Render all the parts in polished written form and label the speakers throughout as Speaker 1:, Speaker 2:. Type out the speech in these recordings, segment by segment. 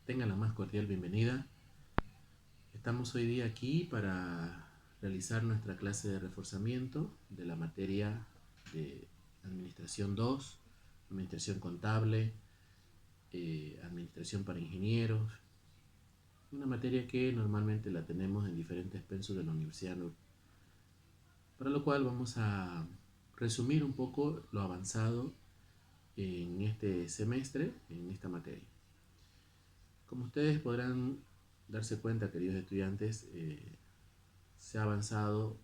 Speaker 1: Tengan la más cordial bienvenida. Estamos hoy día aquí para realizar nuestra clase de reforzamiento de la materia de Administración 2, Administración Contable, Administración para Ingenieros, una materia que normalmente la tenemos en diferentes pensos de la Universidad NUR, para lo cual vamos a resumir un poco lo avanzado en este semestre, en esta materia. Como ustedes podrán darse cuenta, queridos estudiantes, se ha avanzado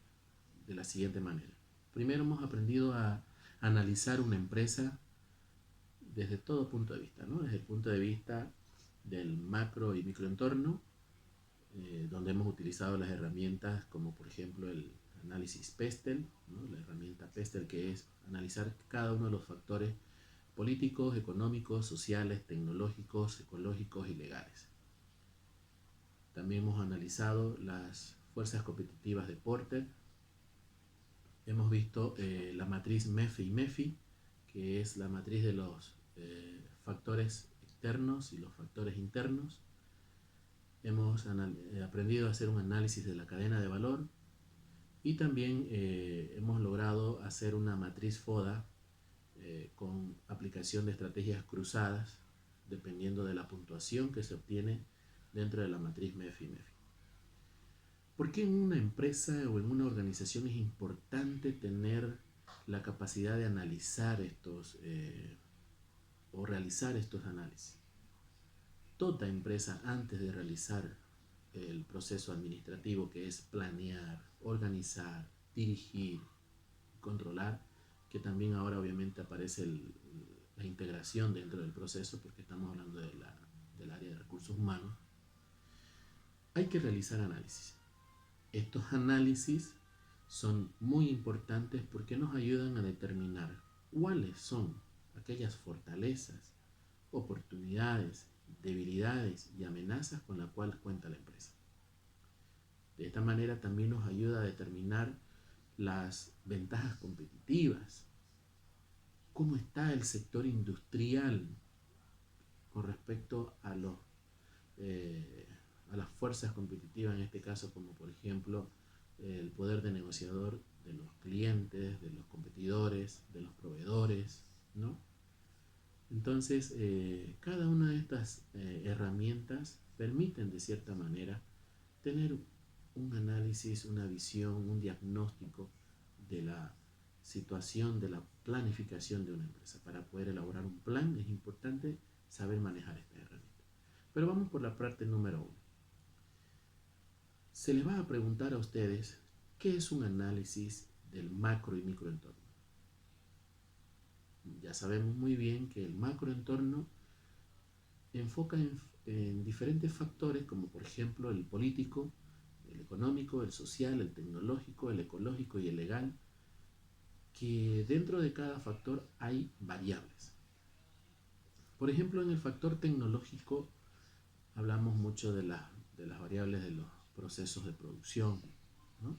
Speaker 1: de la siguiente manera. Primero hemos aprendido a analizar una empresa desde todo punto de vista, ¿no? Desde el punto de vista del macro y microentorno, donde hemos utilizado las herramientas como por ejemplo el análisis PESTEL, ¿no? La herramienta PESTEL, que es analizar cada uno de los factores políticos, económicos, sociales, tecnológicos, ecológicos y legales. También hemos analizado las fuerzas competitivas de Porter. Hemos visto la matriz MEFI y MEFI, que es la matriz de los factores externos y los factores internos. Hemos aprendido a hacer un análisis de la cadena de valor y también hemos logrado hacer una matriz FODA con aplicación de estrategias cruzadas dependiendo de la puntuación que se obtiene dentro de la matriz MEFI y MEFI. ¿Por qué en una empresa o en una organización es importante tener la capacidad de analizar estos o realizar estos análisis? Toda empresa, antes de realizar el proceso administrativo, que es planear, organizar, dirigir, controlar, que también ahora obviamente aparece la integración dentro del proceso, porque estamos hablando del área de recursos humanos, hay que realizar análisis. Estos análisis son muy importantes porque nos ayudan a determinar cuáles son aquellas fortalezas, oportunidades, debilidades y amenazas con las cuales cuenta la empresa. De esta manera también nos ayuda a determinar las ventajas competitivas, cómo está el sector industrial con respecto a las fuerzas competitivas, en este caso como por ejemplo el poder de negociador de los clientes, de los competidores, de los proveedores, ¿no? Entonces, cada una de estas herramientas permiten de cierta manera tener un análisis, una visión, un diagnóstico de la situación, de la planificación de una empresa. Para poder elaborar un plan es importante saber manejar esta herramienta. Pero vamos por la parte número 1. Se les va a preguntar a ustedes qué es un análisis del macro y microentorno. Ya sabemos muy bien que el macroentorno enfoca en diferentes factores, como por ejemplo el político, el económico, el social, el tecnológico, el ecológico y el legal, que dentro de cada factor hay variables. Por ejemplo, en el factor tecnológico hablamos mucho de las variables de los procesos de producción, ¿no?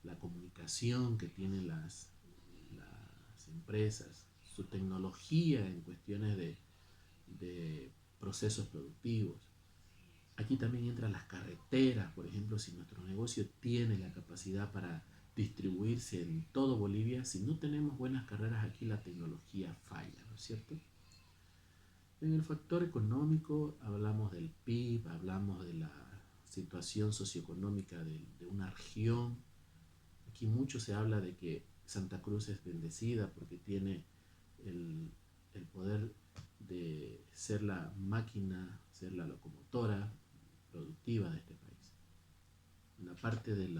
Speaker 1: La comunicación que tienen las empresas, su tecnología en cuestiones de procesos productivos. Aquí también entran las carreteras, por ejemplo, si nuestro negocio tiene la capacidad para distribuirse en todo Bolivia, si no tenemos buenas carreras aquí, la tecnología falla, ¿no es cierto? En el factor económico hablamos del PIB, hablamos de la situación socioeconómica de una región. Aquí mucho se habla de que Santa Cruz es bendecida porque tiene el poder de ser la máquina, ser la locomotora productiva de este país. En la parte del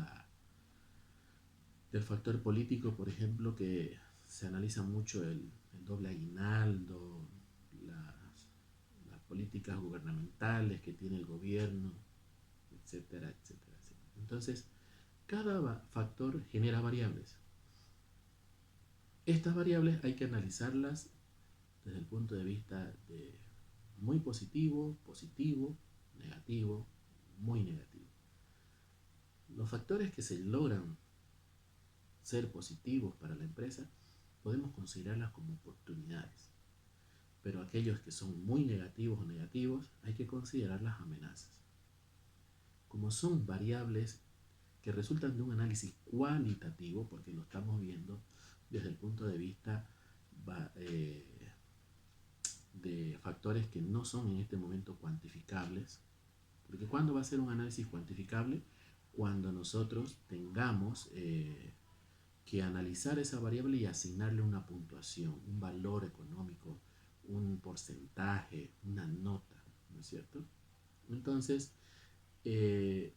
Speaker 1: factor político, por ejemplo, que se analiza mucho el doble aguinaldo, las políticas gubernamentales que tiene el gobierno, etcétera, etcétera, etcétera. Entonces, cada factor genera variables. Estas variables hay que analizarlas desde el punto de vista de muy positivo, positivo, negativo, muy negativo. Los factores que se logran ser positivos para la empresa podemos considerarlas como oportunidades. pero aquellos que son muy negativos o negativos, hay que considerar las amenazas. Como son variables que resultan de un análisis cualitativo, porque lo estamos viendo desde el punto de vista de factores que no son en este momento cuantificables, porque ¿cuándo va a ser un análisis cuantificable? Cuando nosotros tengamos que analizar esa variable y asignarle una puntuación, un valor económico, un porcentaje, una nota, ¿no es cierto? Entonces, eh,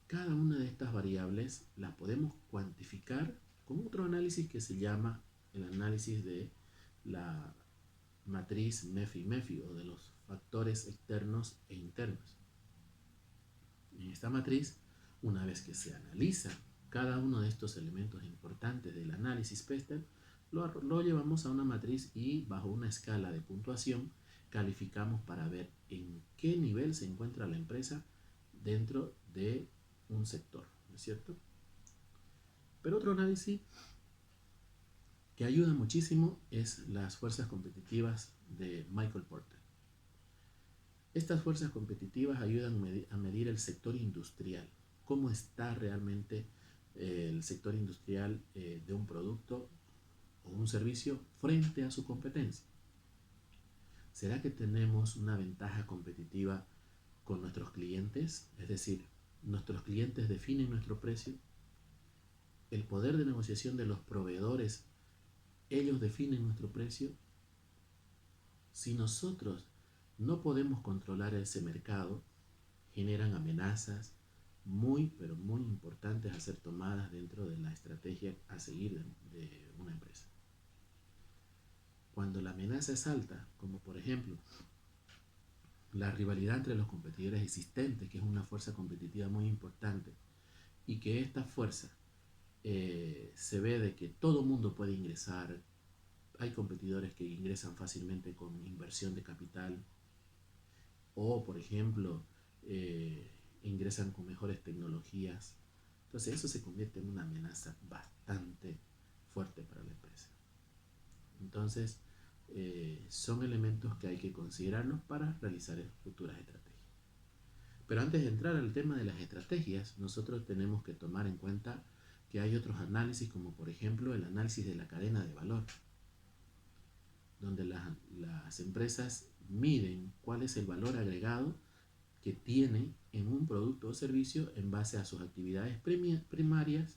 Speaker 1: cada una de estas variables las podemos cuantificar con otro análisis que se llama el análisis de la matriz MEFI-MEFI o de los factores externos e internos. En esta matriz, una vez que se analiza cada uno de estos elementos importantes del análisis PESTEL, lo llevamos a una matriz y bajo una escala de puntuación calificamos para ver en qué nivel se encuentra la empresa dentro de un sector, ¿no es cierto? Pero otro análisis que ayuda muchísimo es las fuerzas competitivas de Michael Porter. Estas fuerzas competitivas ayudan a medir el sector industrial, cómo está realmente el sector industrial de un producto o un servicio frente a su competencia. ¿Será que tenemos una ventaja competitiva con nuestros clientes? Es decir, nuestros clientes definen nuestro precio. El poder de negociación de los proveedores, ellos definen nuestro precio. Si nosotros no podemos controlar ese mercado, generan amenazas muy, pero muy importantes a ser tomadas dentro de la estrategia a seguir de una empresa. Cuando la amenaza es alta, como por ejemplo la rivalidad entre los competidores existentes, que es una fuerza competitiva muy importante, y que esta fuerza se ve de que todo mundo puede ingresar, hay competidores que ingresan fácilmente con inversión de capital, o por ejemplo ingresan con mejores tecnologías. Entonces eso se convierte en una amenaza bastante fuerte para la empresa. Entonces son elementos que hay que considerarlos para realizar futuras estrategias. Pero antes de entrar al tema de las estrategias, nosotros tenemos que tomar en cuenta que hay otros análisis, como por ejemplo el análisis de la cadena de valor, donde las empresas miden cuál es el valor agregado que tiene en un producto o servicio en base a sus actividades primarias